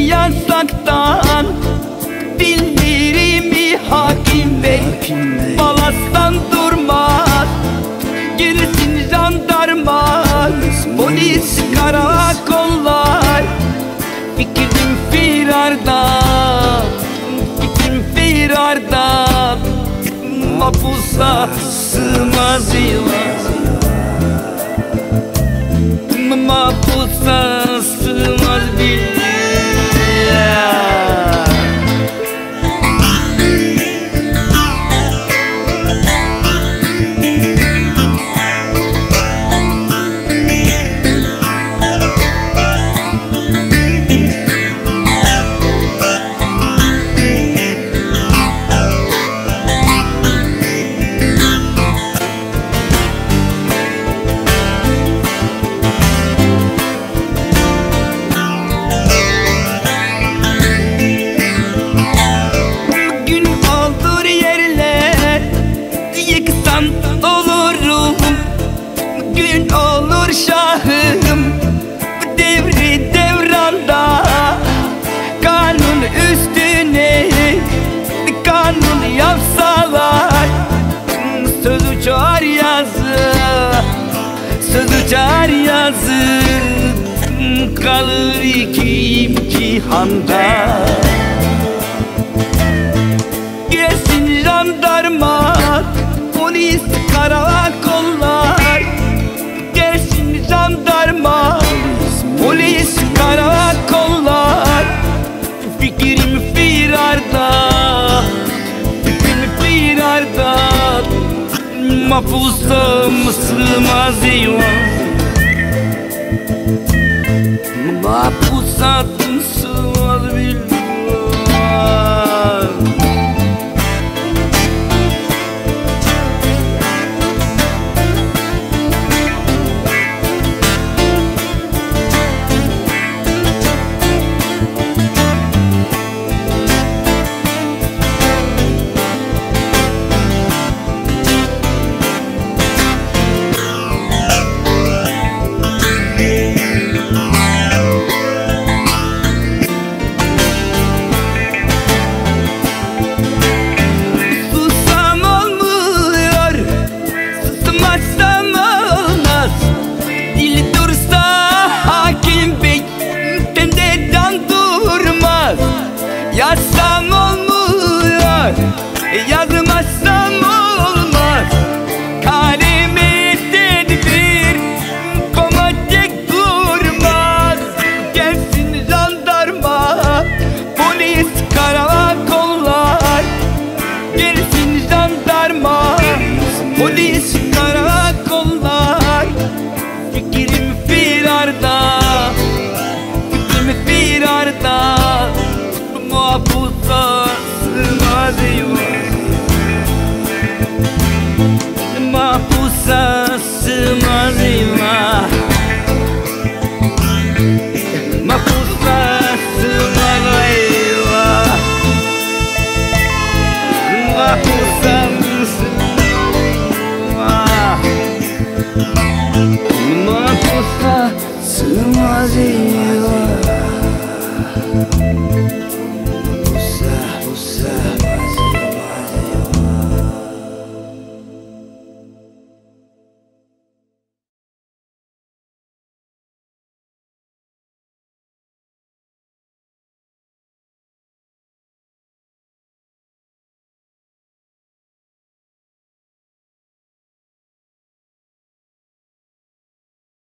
Yasaktan bildirimi hakim bey Balastan durmaz girsin jandarma Polis karakollar Fikrim firarda Fikrim firarda Mahpusa sığmaz yılan Mahpusa sığmaz bir gün olur şahım devri devranda kanun üstüne kanun yapsalar söz uçar yazı söz uçar yazı kalır iki handa gelsin jandarma polis karakollar gelsin jandarma polis karakollar fikrim firarda fikrim firarda mahpusa sığmaz eyvah mahpusa